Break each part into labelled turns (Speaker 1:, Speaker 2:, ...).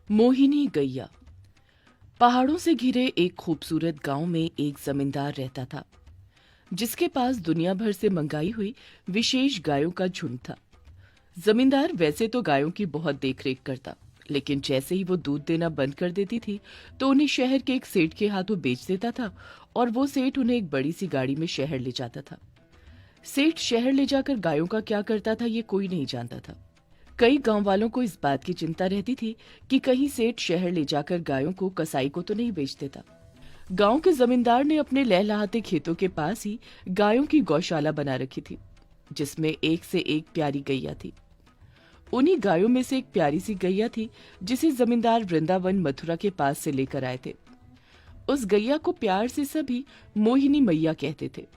Speaker 1: मोहिनी गैया। पहाड़ों से घिरे एक खूबसूरत गांव में एक जमींदार रहता था, जिसके पास दुनिया भर से मंगाई हुई विशेष गायों का झुंड था। जमींदार वैसे तो गायों की बहुत देखरेख करता, लेकिन जैसे ही वो दूध देना बंद कर देती थी तो उन्हें शहर के एक सेठ के हाथों बेच देता था और वो सेठ उन्हें एक बड़ी सी गाड़ी में शहर ले जाता था। सेठ शहर ले जाकर गायों का क्या करता था ये कोई नहीं जानता था। कई गांव वालों को इस बात की चिंता रहती थी कि कहीं सेठ शहर ले जाकर गायों को कसाई को तो नहीं बेच देता। गांव के जमींदार ने अपने लहलहाते खेतों के पास ही गायों की गौशाला बना रखी थी, जिसमें एक से एक प्यारी गैया थी। उन्हीं गायों में से एक प्यारी सी गैया थी जिसे जमींदार वृंदावन मथुरा के पास से लेकर आए थे। उस गैया को प्यार से सभी मोहिनी मैया कहते थे।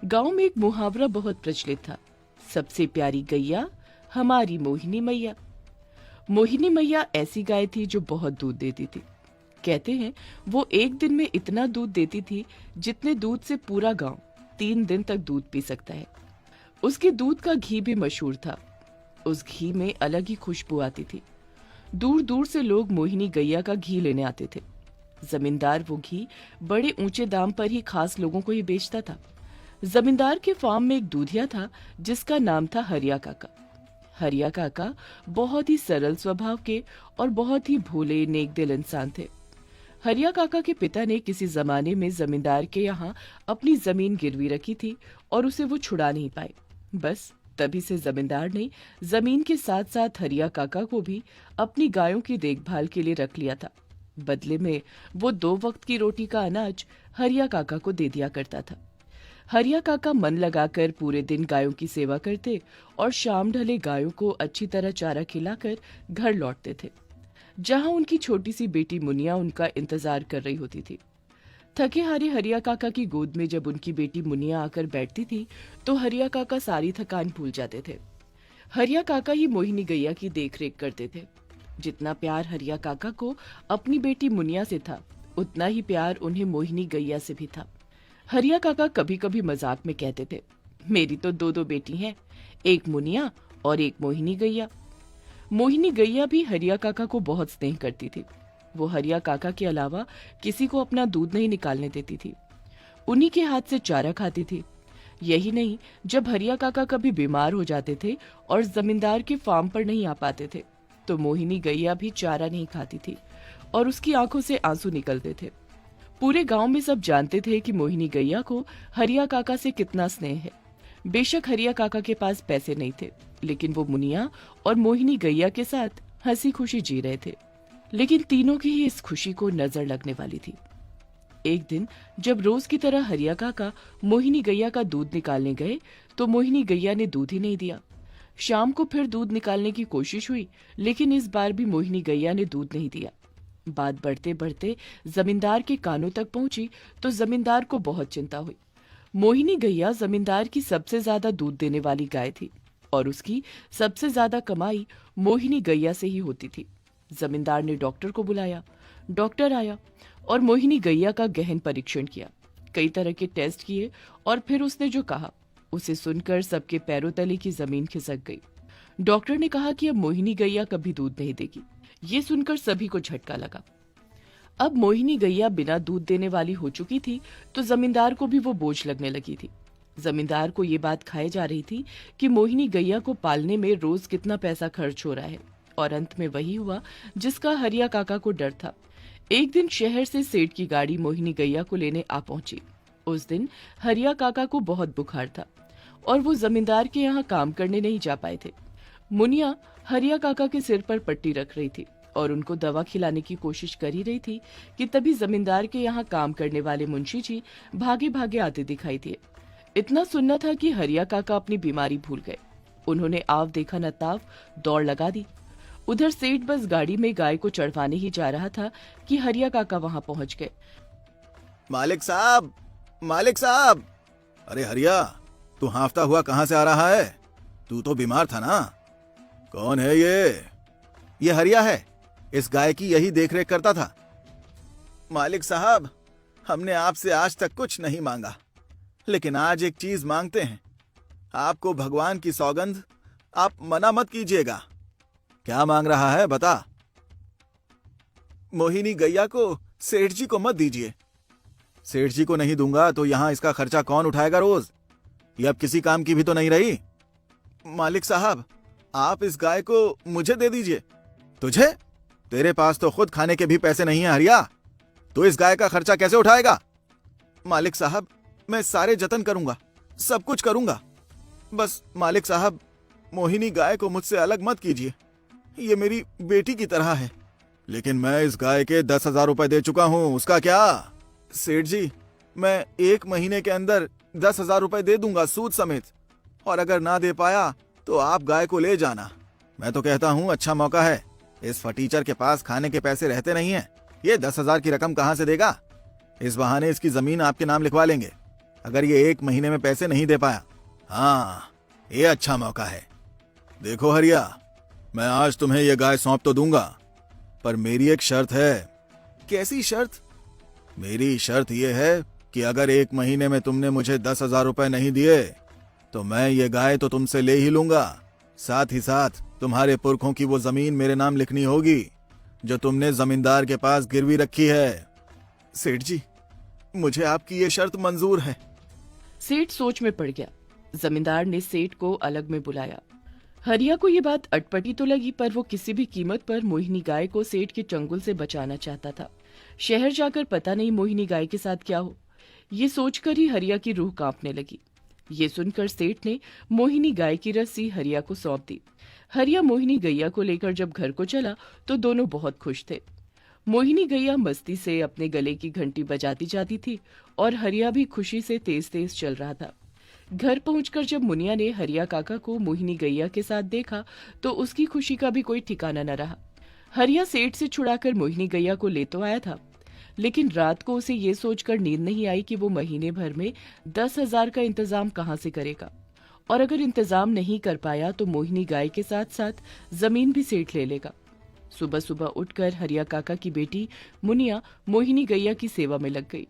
Speaker 1: गांव में एक मुहावरा बहुत प्रचलित था, सबसे प्यारी गैया हमारी मोहिनी मैया। मोहिनी मैया ऐसी गाय थी जो बहुत दूध देती थी। कहते हैं वो एक दिन में इतना दूध देती थी जितने दूध से पूरा गांव 3 दिन तक दूध पी सकता है। उसके दूध का घी भी मशहूर था। उस घी में अलग ही खुशबू आती थी। दूर दूर से लोग मोहिनी गैया का घी लेने आते थे। जमींदार वो घी बड़े ऊंचे दाम पर ही खास लोगों को ही बेचता था। जमींदार के फार्म में एक दूधिया था जिसका नाम था हरिया काका। हरिया काका बहुत ही सरल स्वभाव के और बहुत ही भोले नेक दिल इंसान थे। हरिया काका के पिता ने किसी जमाने में जमींदार के यहाँ अपनी जमीन गिरवी रखी थी और उसे वो छुड़ा नहीं पाए। बस तभी से जमींदार ने जमीन के साथ साथ हरिया काका को भी अपनी गायों की देखभाल के लिए रख लिया था। बदले में वो 2 वक्त की रोटी का अनाज हरिया काका को दे दिया करता था। हरिया काका मन लगाकर पूरे दिन गायों की सेवा करते और शाम ढले गायों को अच्छी तरह चारा खिलाकर घर लौटते थे, जहां उनकी छोटी सी बेटी मुनिया उनका इंतजार कर रही होती थी। थके हारे हरिया काका की गोद में जब उनकी बेटी मुनिया आकर बैठती थी तो हरिया काका सारी थकान भूल जाते थे। हरिया काका ही मोहिनी गैया की देखरेख करते थे। जितना प्यार हरिया काका को अपनी बेटी मुनिया से था, उतना ही प्यार उन्हें मोहिनी गैया से भी था। हरिया काका कभी कभी मजाक में कहते थे, मेरी तो 2 बेटी हैं, एक मुनिया और एक मोहिनी गैया। मोहिनी गैया भी हरिया काका को बहुत स्नेह करती थी। वो हरिया काका के अलावा किसी को अपना दूध नहीं निकालने देती थी। उन्हीं के हाथ से चारा खाती थी। यही नहीं, जब हरिया काका कभी बीमार हो जाते थे और जमींदार के फार्म पर नहीं आ पाते थे तो मोहिनी गैया भी चारा नहीं खाती थी और उसकी आंखों से आंसू निकलते थे। पूरे गांव में सब जानते थे कि मोहिनी गैया को हरिया काका से कितना स्नेह है। बेशक हरिया काका के पास पैसे नहीं थे, लेकिन वो मुनिया और मोहिनी गैया के साथ हंसी खुशी जी रहे थे। लेकिन तीनों की ही इस खुशी को नजर लगने वाली थी। एक दिन जब रोज की तरह हरिया काका मोहिनी गैया का दूध निकालने गए तो मोहिनी गैया ने दूध ही नहीं दिया। शाम को फिर दूध निकालने की कोशिश हुई, लेकिन इस बार भी मोहिनी गैया ने दूध नहीं दिया। बात बढ़ते बढ़ते जमींदार के कानों तक पहुंची तो जमींदार को बहुत चिंता हुई। मोहिनी गैया जमींदार की सबसे ज्यादा दूध देने वाली गाय थी और उसकी सबसे ज्यादा कमाई मोहिनी गैया से ही होती थी। जमींदार ने डॉक्टर को बुलाया। डॉक्टर आया और मोहिनी गैया का गहन परीक्षण किया। कई तरह के टेस्ट किए और फिर उसने जो कहा उसे सुनकर सबके पैरों तले की जमीन खिसक गई। डॉक्टर ने कहा कि अब मोहिनी गैया कभी दूध नहीं देगी। ये सुनकर सभी को झटका लगा। अब मोहिनी गैया बिना दूध देने वाली हो चुकी थी तो जमींदार को भी वो बोझ लगने लगी थी। जमींदार को ये बात खाए जा रही थी कि मोहिनी गैया को पालने में रोज कितना पैसा खर्च हो रहा है, और अंत में वही हुआ जिसका हरिया काका को डर था। एक दिन शहर से सेठ की गाड़ी मोहिनी गैया को लेने आ पहुंची। उस दिन हरिया काका को बहुत बुखार था और वो जमींदार के यहाँ काम करने नहीं जा पाए थे। मुनिया हरिया काका के सिर पर पट्टी रख रही थी और उनको दवा खिलाने की कोशिश कर ही रही थी कि तभी जमींदार के यहाँ काम करने वाले मुंशी जी भागे भागे आते दिखाई दिए। इतना सुनना था कि हरिया काका अपनी बीमारी भूल गए। उन्होंने आव देखा न ताव दौड़ लगा दी। उधर सेठ बस गाड़ी में गाय को चढ़वाने ही जा रहा था कि हरिया काका वहां पहुंच गए।
Speaker 2: मालिक साहब, मालिक साहब। अरे हरिया, तू हांफता हुआ कहाँ से आ रहा है? तू तो बीमार था ना? कौन है ये हरिया है, इस गाय की यही देखरेख करता था। मालिक साहब, हमने आपसे आज तक कुछ नहीं मांगा, लेकिन आज एक चीज मांगते हैं। आपको भगवान की सौगंध, आप मना मत कीजिएगा। क्या मांग रहा है, बता। मोहिनी गैया को सेठ जी को मत दीजिए। सेठ जी को नहीं दूंगा तो यहाँ इसका खर्चा कौन उठाएगा रोज? ये अब किसी काम की भी तो नहीं रही। मालिक साहब, आप इस गाय को मुझे दे दीजिए। तुझे? तेरे पास तो खुद खाने के भी पैसे नहीं है हरिया, तो इस गाय का खर्चा कैसे उठाएगा? मालिक साहब, मैं सारे जतन करूंगा, सब कुछ करूंगा। बस मालिक साहब, मोहिनी गाय को मुझसे अलग मत कीजिए, ये मेरी बेटी की तरह है। लेकिन मैं इस गाय के 10,000 रुपए दे चुका हूं, उसका क्या? सेठ जी, मैं 1 महीने के अंदर 10,000 रुपए दे दूंगा सूद समेत, और अगर ना दे पाया तो आप गाय को ले जाना। मैं तो कहता हूं अच्छा मौका है, इस फटीचर के पास खाने के पैसे रहते नहीं हैं, ये 10,000 की रकम कहां से देगा? इस बहाने इसकी जमीन आपके नाम लिखवा लेंगे, अगर ये 1 महीने में पैसे नहीं दे पाया। हाँ, ये अच्छा मौका है। देखो हरिया, मैं आज तुम्हें यह गाय सौंप तो दूंगा, पर मेरी एक शर्त है। कैसी शर्त? मेरी शर्त यह है कि अगर 1 महीने में तुमने मुझे 10,000 रुपए नहीं दिए तो मैं ये गाय तो तुमसे ले ही लूंगा, साथ ही साथ तुम्हारे पुरखों की वो जमीन मेरे नाम लिखनी होगी जो तुमने जमींदार के पास गिरवी रखी है। सेठ जी, मुझे आपकी ये शर्त मंजूर है।
Speaker 1: सेठ सोच में पड़ गया। जमींदार ने सेठ को अलग में बुलाया। हरिया को ये बात अटपटी तो लगी, पर वो किसी भी कीमत पर मोहिनी गाय को सेठ के चंगुल से बचाना चाहता था। शहर जाकर पता नहीं मोहिनी गाय के साथ क्या हो, ये सोचकर ही हरिया की रूह कांपने लगी। ये सुनकर सेठ ने मोहिनी गाय की रस्सी हरिया को सौंप दी। हरिया मोहिनी गैया को लेकर जब घर को चला तो दोनों बहुत खुश थे। मोहिनी गैया मस्ती से अपने गले की घंटी बजाती जाती थी और हरिया भी खुशी से तेज तेज चल रहा था। घर पहुंचकर जब मुनिया ने हरिया काका को मोहिनी गैया के साथ देखा तो उसकी खुशी का भी कोई ठिकाना न रहा। हरिया सेठ से छुड़ाकर मोहिनी गैया को ले तो आया था, लेकिन रात को उसे ये सोचकर नींद नहीं आई कि वो महीने भर में 10,000 का इंतजाम कहाँ से करेगा, और अगर इंतजाम नहीं कर पाया तो मोहिनी गाय के साथ साथ जमीन भी सेठ ले लेगा। सुबह सुबह उठकर हरिया काका की बेटी मुनिया मोहिनी गैया की सेवा में लग गई।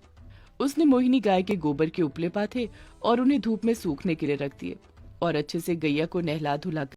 Speaker 1: उसने मोहिनी गाय के गोबर के उपले पाथे और उन्हें धूप में सूखने के लिए रख दिए और अच्छे से गैया को नहला धुला